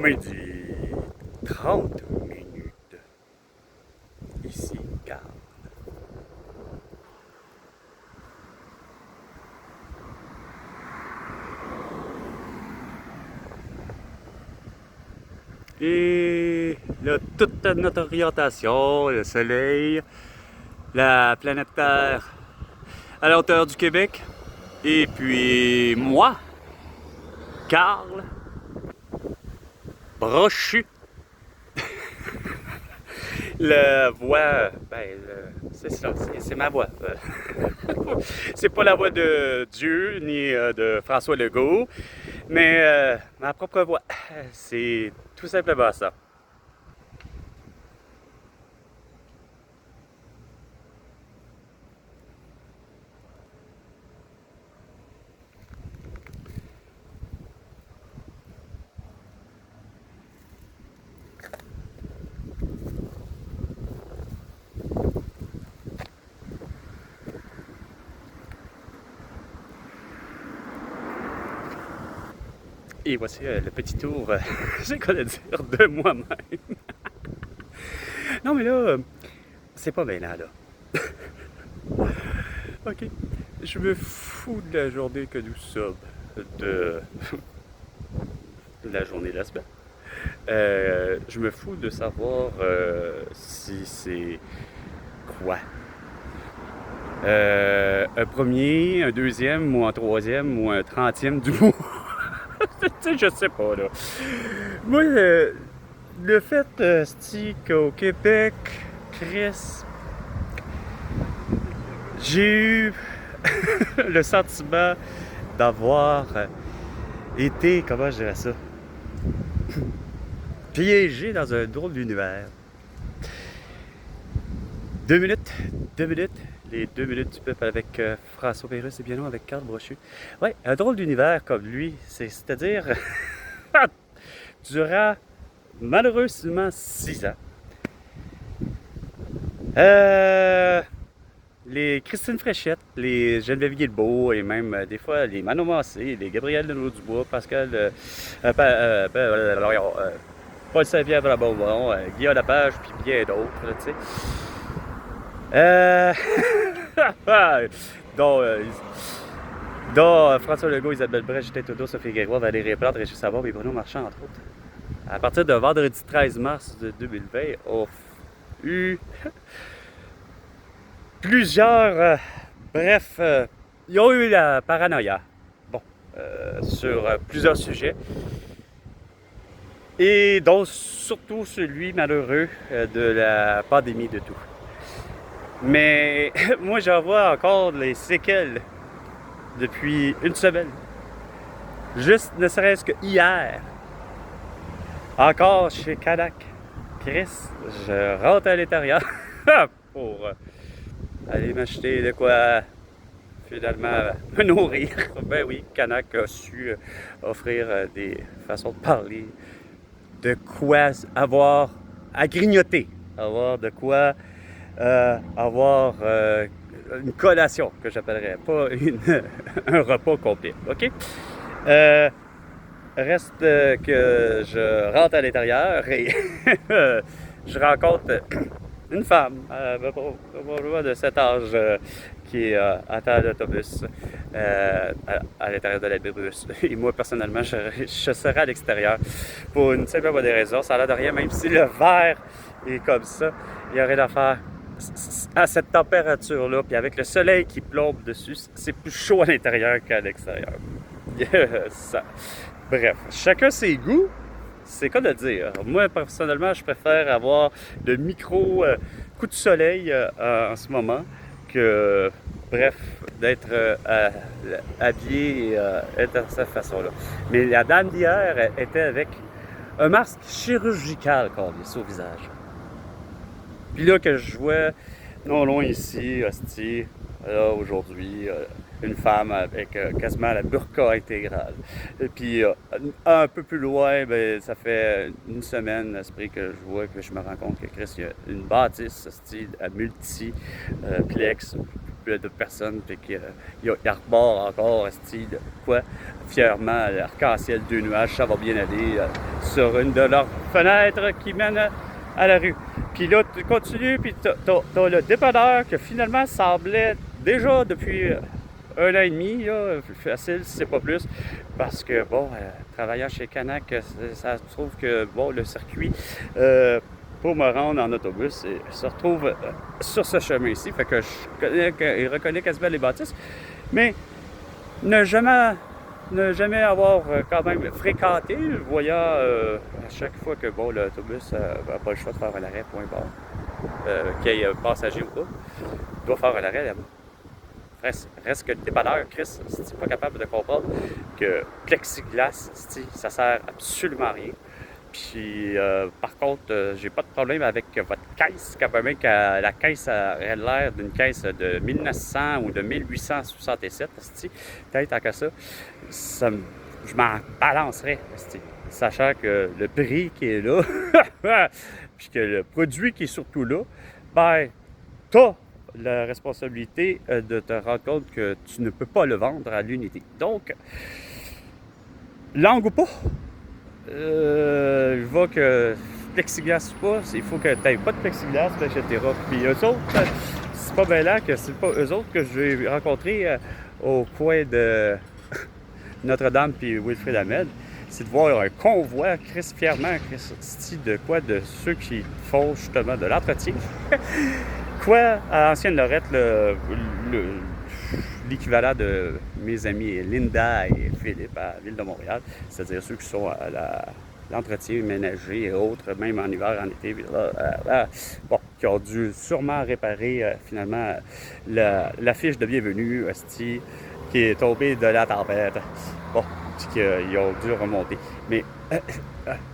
Midi 30 minutes. Ici, Carl. Et là, toute notre orientation, le soleil, la planète Terre à la hauteur du Québec, et puis moi, Carl, brochu. La voix, c'est ça, c'est ma voix. C'est pas la voix de Dieu ni de François Legault, mais ma propre voix. C'est tout simplement ça. Et voici le petit tour, j'ai quoi de dire, de moi-même. Non mais là, c'est pas bien là. Ok, je me fous de la journée que nous sommes, de, de la journée de la semaine. Je me fous de savoir si c'est quoi. Un premier, un deuxième, ou un troisième, ou un trentième du mois. Tu sais, je sais pas, là. Moi, le fait, qu'au Québec, Chris, j'ai eu le sentiment d'avoir été, comment je dirais ça, piégé dans un drôle d'univers. 2 minutes, 2 minutes, les 2 minutes du peuple avec François Pérusse et bien non avec Carl Brochu. Ouais, un drôle d'univers comme lui, c'est-à-dire durant malheureusement 6 ans. Les Christine Fréchette, les Geneviève Guilbeault et même des fois les Manon Massé, les Gabriel Deneau-Dubois, Pascal, Paul Saint-Pierre Bonbon, Guillaume Lapage, puis bien d'autres, tu sais. Euh, dont, François Legault, Isabelle Brèche, Justin Trudeau, Sophie Grégoire, Valérie Plante, Régis Savard et Bruno Marchand, entre autres. À partir de vendredi 13 mars de 2020, on a eu plusieurs... ils ont eu la paranoïa. Bon, sur plusieurs sujets. Et dont surtout celui malheureux de la pandémie de tout. Mais moi, j'en vois encore les séquelles depuis une semaine. Juste ne serait-ce que hier. Encore chez Canac. Chris, je rentre à l'intérieur pour aller m'acheter de quoi finalement me nourrir. Ben oui, Canac a su offrir des façons de parler, de quoi avoir à grignoter, avoir de quoi avoir une collation que j'appellerais, pas un repas complet, ok? Reste que je rentre à l'intérieur et je rencontre une femme, probablement de cet âge, qui attend l'autobus à l'intérieur de l'autobus. Et moi, personnellement, je serai à l'extérieur pour une simple bonne raison. Ça a l'air de rien, même si le verre est comme ça, il n'y a rien à faire. À cette température-là, puis avec le soleil qui plombe dessus, c'est plus chaud à l'intérieur qu'à l'extérieur. Ça. Bref, chacun ses goûts, c'est quoi de dire. Moi, personnellement, je préfère avoir de micro coups de soleil en ce moment que, bref, d'être habillé et être de cette façon-là. Mais la dame d'hier était avec un masque chirurgical collé au visage. Puis là, que je vois, non loin ici, hostie, là, aujourd'hui, une femme avec quasiment la burqa intégrale. Et puis, un peu plus loin, ben, ça fait une semaine, esprit que je vois, que je me rends compte que Chris, il y a une bâtisse, hostie, à multiplex, de personnes, puis qu'il arbore encore, de quoi, fièrement, l'arc-en-ciel, deux nuages, ça va bien aller, sur une de leurs fenêtres qui mène à la rue. Puis là, tu continues, puis t'as le dépanneur que finalement semblait déjà depuis un an et demi, là, facile si c'est pas plus, parce que, bon, travaillant chez Canac, ça se trouve que, bon, le circuit pour me rendre en autobus se retrouve sur ce chemin-ci, fait que je reconnais quasiment les bâtisses, mais ne jamais avoir quand même fréquenté, voyant à chaque fois que, bon, l'autobus n'a pas le choix de faire un arrêt, point barre, qu'il y ait passager ou pas, il doit faire un arrêt là-bas. Reste que le dépanneur, Chris, si tu n'es pas capable de comprendre que plexiglas, ça sert absolument à rien. Puis, par contre, j'ai pas de problème avec votre caisse, quand même que la caisse aurait l'air d'une caisse de 1900 ou de 1867, peut-être tant que ça, je m'en balancerais, sachant que le prix qui est là, puis que le produit qui est surtout là, ben, t'as la responsabilité de te rendre compte que tu ne peux pas le vendre à l'unité. Donc, langue ou pas, je vois que plexiglas ou pas, il faut que tu n'aies pas de plexiglas, etc. Puis eux autres, c'est pas bien là que c'est pas eux autres que j'ai rencontrés au coin de Notre-Dame puis Wilfrid Hamel. C'est de voir un convoi, Chris, fièrement, Christy, de ceux qui font justement de l'entretien. Quoi, à l'ancienne Lorette, l'équivalent de mes amis Linda et Philippe à la Ville de Montréal, c'est-à-dire ceux qui sont à l'entretien ménager et autres, même en hiver, en été, bon, qui ont dû sûrement réparer finalement l'affiche de bienvenue, qui est tombée de la tempête. Bon, puis qu'ils ont dû remonter. Mais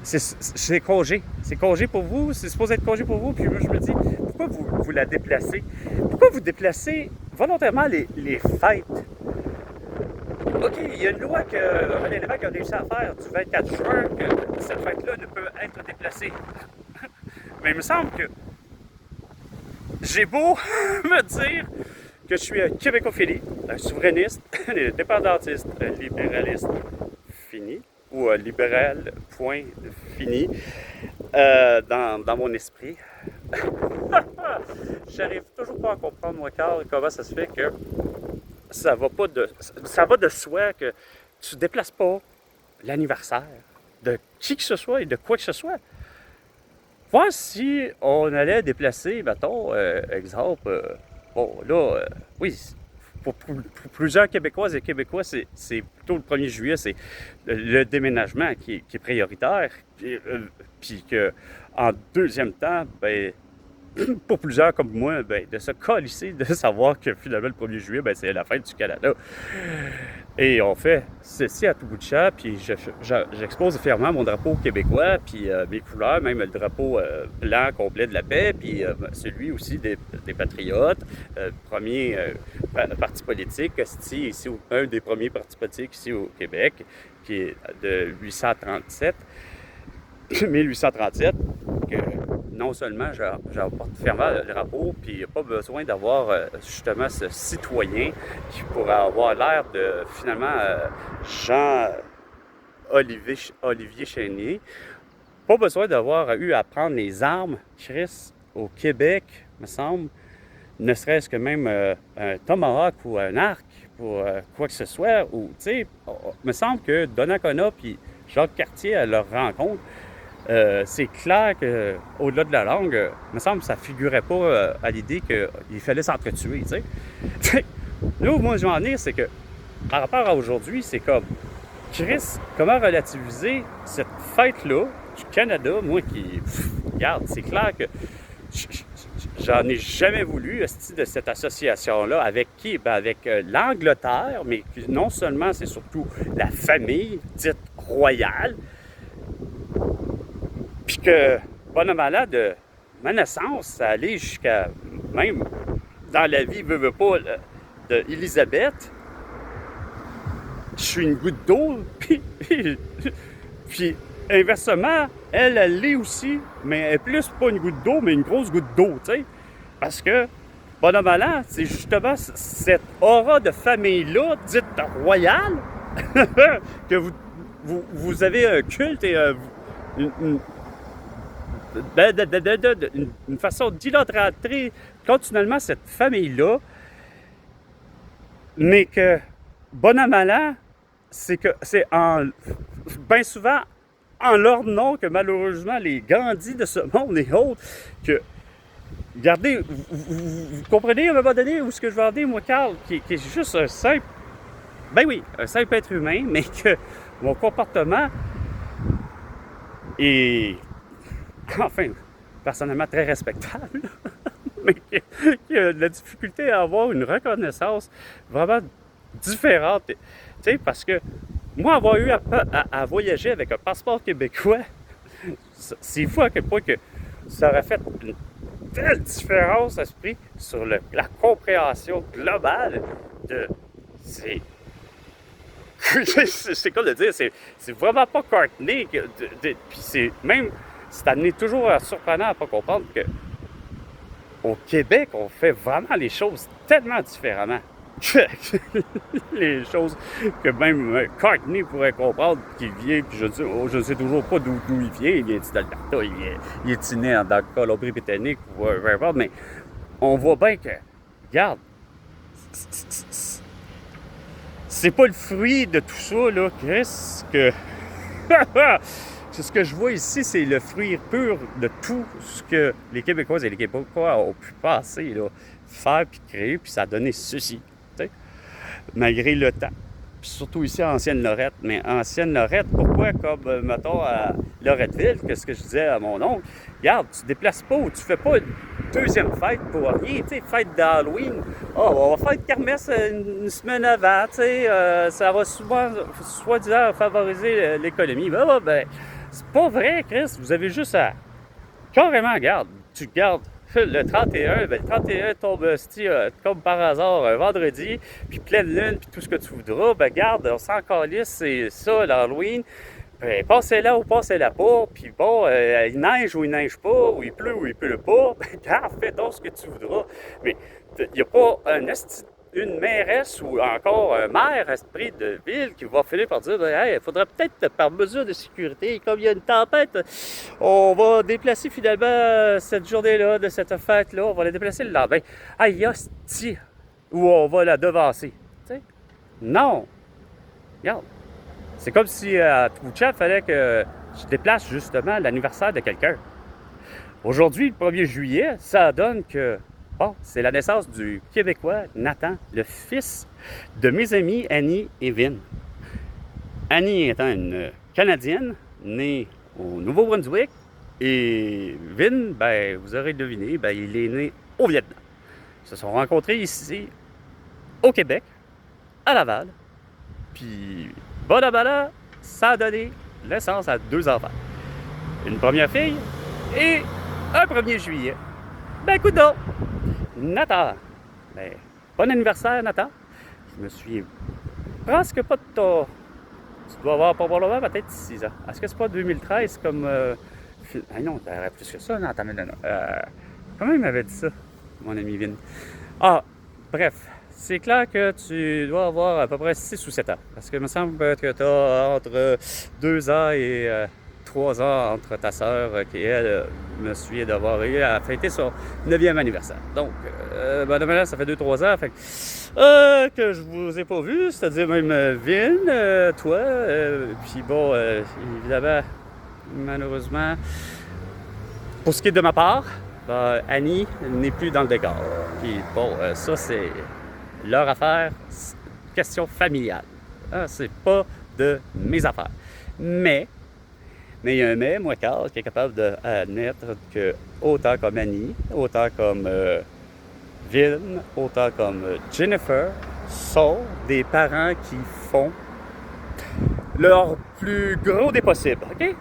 c'est congé. C'est congé pour vous. C'est supposé être congé pour vous. Puis moi, je me dis, pourquoi vous la déplacez? Pourquoi vous déplacez volontairement les fêtes? OK, il y a une loi que René Lévesque a réussi à faire du 24 juin que cette fête-là ne peut être déplacée. Mais il me semble que j'ai beau me dire que je suis un québécophile, un souverainiste, un indépendantiste, un libéraliste fini, ou un libéral point fini, dans mon esprit. J'arrive toujours pas à comprendre, moi, Carl, comment ça se fait que ça va de soi que tu déplaces pas l'anniversaire de qui que ce soit et de quoi que ce soit. Voir si on allait déplacer, mettons, exemple, bon, là, oui, pour plusieurs Québécoises et Québécois, c'est plutôt le 1er juillet, c'est le déménagement qui est prioritaire. Puis qu'en deuxième temps, ben, pour plusieurs comme moi, ben, de se colisser, de savoir que finalement le 1er juillet, ben, c'est la fête du Canada. Et on fait ceci à tout bout de champ, puis j'expose fièrement mon drapeau québécois, puis mes couleurs, même le drapeau blanc complet de la paix, puis celui aussi des patriotes, premier parti politique, ici, un des premiers partis politiques ici au Québec, qui est de 1837, que non seulement j'apporte fièrement le drapeau, puis il n'y a pas besoin d'avoir justement ce citoyen qui pourrait avoir l'air de finalement Jean-Olivier Chénier. Pas besoin d'avoir eu à prendre les armes, Chris, au Québec, me semble, ne serait-ce que même un tomahawk ou un arc pour quoi que ce soit, ou, tu sais, me semble que Donnacona puis Jacques Cartier, à leur rencontre, c'est clair qu'au-delà de la langue, me semble que ça ne figurait pas à l'idée qu'il fallait s'entretuer, tu sais. Là où moi je veux en venir, c'est que par rapport à aujourd'hui, c'est comme, Chris, comment relativiser cette fête-là du Canada, moi qui, regarde, c'est clair que j'en ai jamais voulu de cette association-là. Avec qui? Ben avec l'Angleterre, mais non seulement, c'est surtout la famille dite royale. Puis que, bon an malade, de ma naissance, ça allait jusqu'à même dans la vie, veut pas, d'Élisabeth. Je suis une goutte d'eau, puis inversement, elle l'est aussi, mais elle est plus pas une goutte d'eau, mais une grosse goutte d'eau, tu sais. Parce que bonhomme allant, c'est justement cette aura de famille-là, dite royale, que vous avez un culte et une, une façon d'idolâtrer continuellement cette famille-là, mais que bonhomme allant, c'est que c'est bien souvent en leur nom que malheureusement les Gandhi de ce monde et autres, que regardez, vous comprenez à un moment donné où ce que je veux en dire, moi, Carl, qui est juste un simple, ben oui, un simple être humain, mais que mon comportement est, enfin, personnellement très respectable, mais qui a de la difficulté à avoir une reconnaissance vraiment différente. Tu sais, parce que moi, avoir eu à voyager avec un passeport québécois, c'est fou à quel point que ça aurait fait une telle différence d'esprit sur la compréhension globale de... C'est quoi de dire? C'est vraiment pas Courtney. Puis c'est même... C'est amené toujours surprenant à ne pas comprendre que au Québec, on fait vraiment les choses tellement différemment. Les choses que même Courtney pourrait comprendre qu'il vient, puis je ne sais toujours pas d'où il vient. Il vient d'Alberta, il est né dans le Colombie-Britannique, ou peu importe, mais on voit bien que, regarde, c'est pas le fruit de tout ça, là, Chris, que... Ce que je vois ici, c'est le fruit pur de tout ce que les Québécoises et les Québécois ont pu passer, là, faire puis créer, puis ça a donné ceci, tu sais, malgré le temps. Puis surtout ici à Ancienne-Lorette. Mais Ancienne-Lorette, pourquoi, comme, mettons, à Loretteville, que ce que je disais à mon oncle, regarde, tu te déplaces pas ou tu fais pas une deuxième fête pour rien, tu sais, fête d'Halloween. Oh, on va faire une kermesse une semaine avant, tu sais, ça va souvent, soi-disant, favoriser l'économie. Ben, c'est pas vrai, Chris. Vous avez juste à... Carrément, regarde. Tu gardes le 31. Ben, le 31 tombe comme par hasard un vendredi, puis pleine lune, puis tout ce que tu voudras. Ben, garde, on s'en calisse, c'est ça, l'Halloween. Ben, passez-la ou passez-la pas. Puis bon, il neige ou il neige pas, ou il pleut ou il pleut pas. Ben, garde, fais donc ce que tu voudras. Mais il n'y a pas une mairesse ou encore un maire esprit de ville qui va finir par dire hey, il faudrait peut-être, par mesure de sécurité, comme il y a une tempête, on va déplacer finalement cette journée-là, de cette fête-là, on va la déplacer le lendemain. Aïe, hostie, ou on va la devancer. Tu sais? Non! Regarde. C'est comme si à Trouchat, il fallait que je déplace justement l'anniversaire de quelqu'un. Aujourd'hui, le 1er juillet, ça donne que bon, c'est la naissance du Québécois Nathan, le fils de mes amis Annie et Vin. Annie étant une Canadienne, née au Nouveau-Brunswick, et Vin, ben, vous aurez deviné, ben, il est né au Vietnam. Ils se sont rencontrés ici, au Québec, à Laval, puis bonabala, ça a donné naissance à 2 enfants. Une première fille et un 1er juillet. Ben, coudonc! Nathan, ben, bon anniversaire, Nathan. Je me suis presque pas de ton... Tu dois avoir probablement peut-être 6 ans. Est-ce que c'est pas 2013 comme... Ah non, t'aurais plus que ça, Nathan. Comment il m'avait dit ça, mon ami Vin? Ah, bref, c'est clair que tu dois avoir à peu près 6 ou 7 ans. Parce que il me semble que tu as entre 2 ans et 3 ans entre ta sœur qui, elle, me suit d'avoir eu à fêter son 9e anniversaire. Donc, ben, ça fait 2-3 ans que je vous ai pas vu, c'est-à-dire même Vin, toi, puis bon, évidemment, malheureusement, pour ce qui est de ma part, ben, Annie n'est plus dans le décor. Puis bon, ça c'est leur affaire, question familiale. Hein, c'est pas de mes affaires. Mais il y a un mais, moi, Carl, qui est capable d'admettre que autant comme Annie, autant comme Vin, autant comme Jennifer, sont des parents qui font leur plus gros des possibles, OK?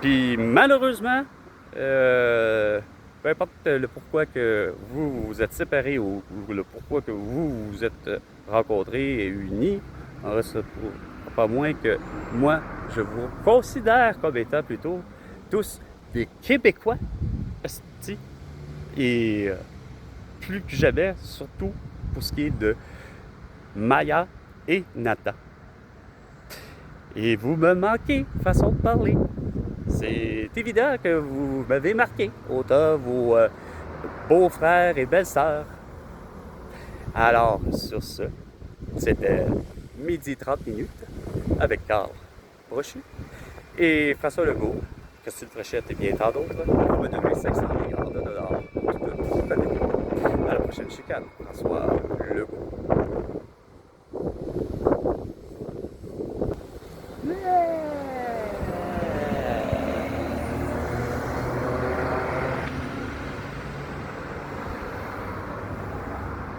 Puis malheureusement, peu importe le pourquoi que vous vous êtes séparés ou le pourquoi que vous vous êtes rencontrés et unis, en reste pas moins que moi, je vous considère comme étant plutôt tous des Québécois, et plus que jamais, surtout pour ce qui est de Maya et Nathan. Et vous me manquez, façon de parler. C'est évident que vous m'avez marqué, autant vos beaux-frères et belles-sœurs. Alors, sur ce, c'était midi 30 minutes avec Carl Brochu et François Legault. Christine Fréchette et bien tant d'autres. On va donner 500 milliards de dollars. À la prochaine chicane, François Legault.